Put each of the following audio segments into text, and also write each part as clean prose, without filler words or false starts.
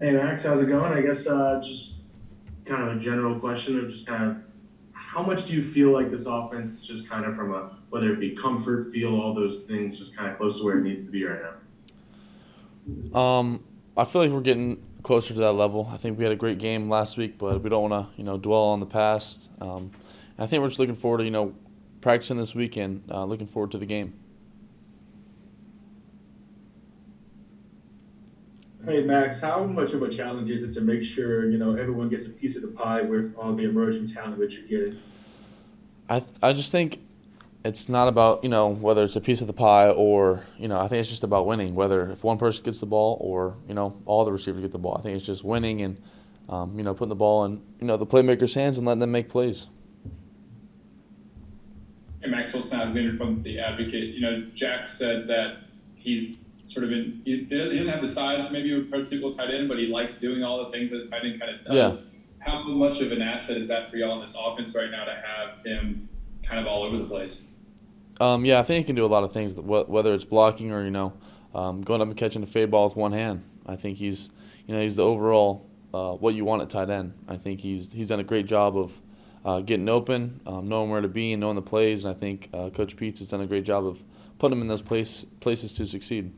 Hey Max, how's it going? I guess just kind of a general question of just kind of how much do you feel like this offense is just kind of from a whether it be comfort, feel, all those things, just kind of close to where it needs to be right now? Um, I feel like we're getting closer to that level. I think we had a great game last week, but we don't want to, dwell on the past. I think we're just looking forward to, practicing this weekend. Looking forward to the game. Hey Max, how much of a challenge is it to make sure everyone gets a piece of the pie with all the emerging talent that you're getting? I just think it's not about whether it's a piece of the pie or I think it's just about winning. Whether if one person gets the ball or all the receivers get the ball. I think it's just winning and putting the ball in the playmakers' hands and letting them make plays. Hey, Maxwell Alexander from The Advocate. Jack said that he's sort of he doesn't have the size maybe of a prototypical tight end, but he likes doing all the things that a tight end kind of Yeah. does. How much of an asset is that for y'all in this offense right now to have him kind of all over the place? Yeah, I think he can do a lot of things. Whether it's blocking or going up and catching a fade ball with one hand. I think he's the overall what you want at tight end. I think he's done a great job of getting open, knowing where to be, and knowing the plays. And I think Coach Peets has done a great job of putting him in those places to succeed.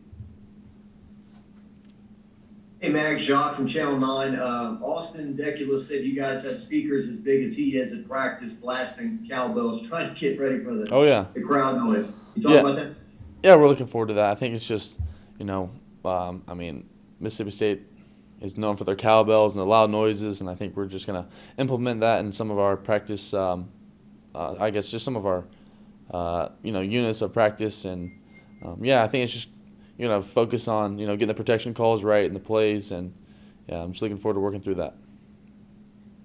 Hey, Max Jacques from Channel 9. Austin Decula said you guys have speakers as big as he is at practice blasting cowbells, trying to get ready for Oh yeah, the crowd noise. You talk yeah, about that? yeah. We're looking forward to that. I think it's just you know, I mean, Mississippi State is known for their cowbells and the loud noises, and I think we're just gonna implement that in some of our practice. I guess just some of our units of practice, and yeah, I think it's just focus on getting the protection calls right and the plays, and yeah, I'm just looking forward to working through that.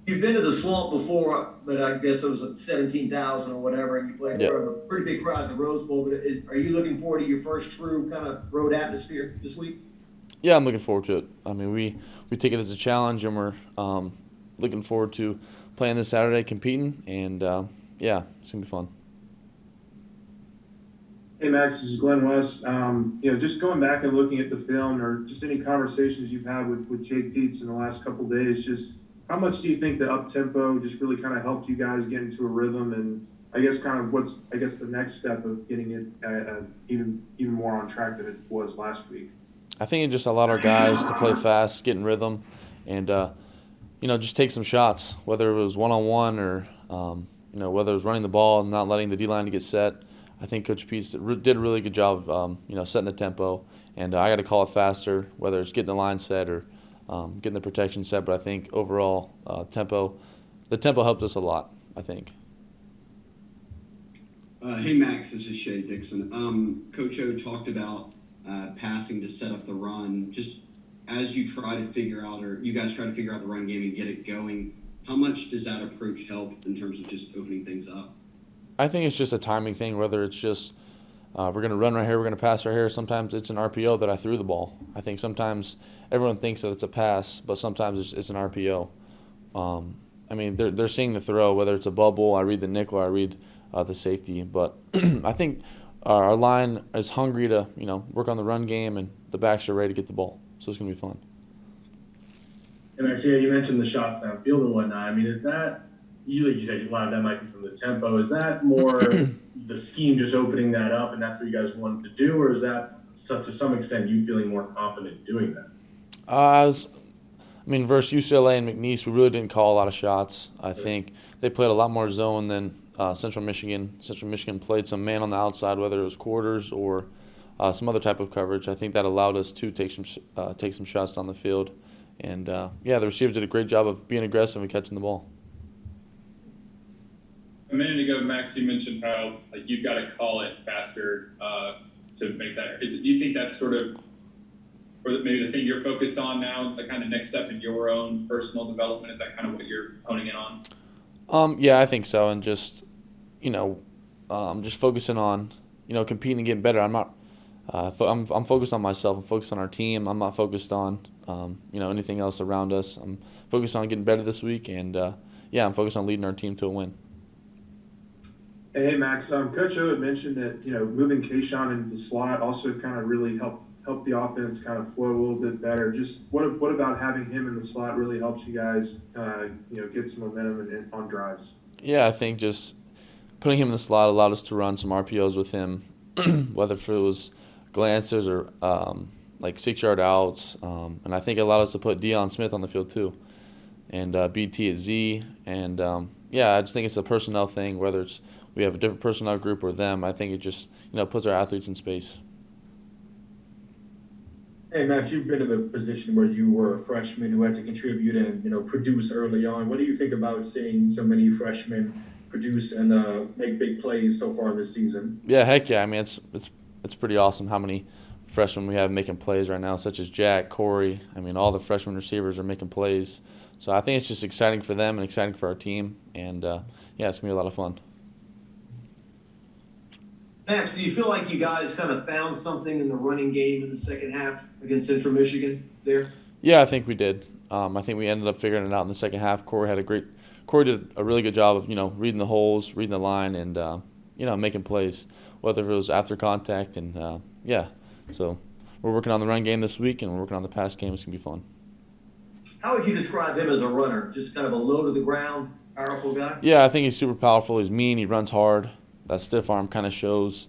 You've been to the swamp before, but I guess it was 17,000 or whatever, and you played in Yeah, front of a pretty big crowd at the Rose Bowl. But are you looking forward to your first true kind of road atmosphere this week? yeah, I'm looking forward to it. I mean, we take it as a challenge, and we're looking forward to playing this Saturday, competing, and yeah, it's gonna be fun. Hey Max, this is Glenn West. Just going back and looking at the film or just any conversations you've had with Jake Peets in the last couple of days, just how much do you think the Uptempo just really kind of helped you guys get into a rhythm? And I guess kind of what's the next step of getting it even more on track than it was last week? I think it just allowed our guys to play fast, get in rhythm, and just take some shots, whether it was one on one or whether it was running the ball and not letting the D line to get set. I think Coach Peets did a really good job of setting the tempo, and I got to call it faster, whether it's getting the line set or getting the protection set. But I think overall the tempo helped us a lot. I think. Hey Max, this is Shay Dixon. Coach O talked about passing to set up the run. Just as you try to figure out, or you guys try to figure out the run game and get it going, how much does that approach help in terms of just opening things up? I think it's just a timing thing. Whether it's just we're going to run right here, we're going to pass right here. Sometimes it's an RPO that I threw the ball. I think sometimes everyone thinks that it's a pass, but sometimes it's an RPO. I mean, they're seeing the throw, whether it's a bubble, I read the nickel, I read the safety. But I think our line is hungry to work on the run game, and the backs are ready to get the ball. So it's going to be fun. And Max, yeah, you mentioned the shots downfield and whatnot. I mean, is that you like you said a lot of that might be from the tempo? Is that more the scheme just opening that up, and that's what you guys wanted to do, or is that to some extent you feeling more confident doing that? I mean, versus UCLA and McNeese, we really didn't call a lot of shots. I think they played a lot more zone than Central Michigan. Central Michigan played some man on the outside, whether it was quarters or some other type of coverage. I think that allowed us to take some shots down the field. And yeah, the receivers did a great job of being aggressive and catching the ball. A minute ago, Max, you mentioned how like you've got to call it faster to make that. Do you think that's sort of or maybe the thing you're focused on now, the kind of next step in your own personal development? Is that kind of what you're honing in on? Yeah, I think so, and just you know, just focusing on competing and getting better. I'm not. I'm focused on myself. I'm focused on our team. I'm not focused on anything else around us. I'm focused on getting better this week, and yeah, I'm focused on leading our team to a win. Hey Max, Coach O had mentioned that moving Kayshawn into the slot also kind of really helped help the offense kind of flow a little bit better. Just what about having him in the slot really helps you guys, get some momentum on drives? Yeah, I think just putting him in the slot allowed us to run some RPOs with him, whether if it was glances or like 6-yard outs, and I think it allowed us to put Deion Smith on the field too, and BT at Z, and yeah, I just think it's a personnel thing. Whether it's we have a different personnel group or them, I think it just puts our athletes in space. Hey, Max, you've been in the position where you were a freshman who had to contribute and, produce early on. What do you think about seeing so many freshmen produce and make big plays so far this season? Yeah, heck yeah. I mean, it's pretty awesome how many freshmen we have making plays right now, such as Jack, Corey. I mean, all the freshman receivers are making plays. So I think it's just exciting for them and exciting for our team. And, yeah, it's going to be a lot of fun. Max, do you feel like you guys kind of found something in the running game in the second half against Central Michigan there? Yeah, I think we did. I think we ended up figuring it out in the second half. Corey did a really good job of, reading the holes, reading the line, and, making plays, whether it was after contact. And, yeah, so we're working on the run game this week, and we're working on the pass game. It's going to be fun. How would you describe him as a runner? Just kind of a low to the ground, powerful guy? Yeah, I think he's super powerful. He's mean. He runs hard. That stiff arm kind of shows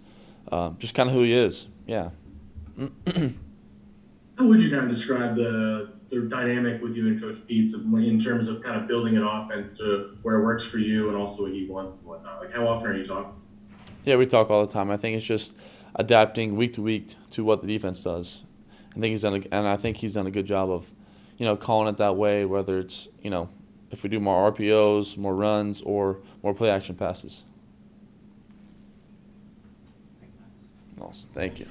just kind of who he is. Yeah. How would you kind of describe the dynamic with you and Coach Pete's in terms of kind of building an offense to where it works for you and also what he wants and whatnot? Like, how often are you talking? Yeah, we talk all the time. I think it's just adapting week to week to what the defense does. I think he's done a good job of, calling it that way. Whether it's if we do more RPOs, more runs, or more play action passes. Awesome. Thank you.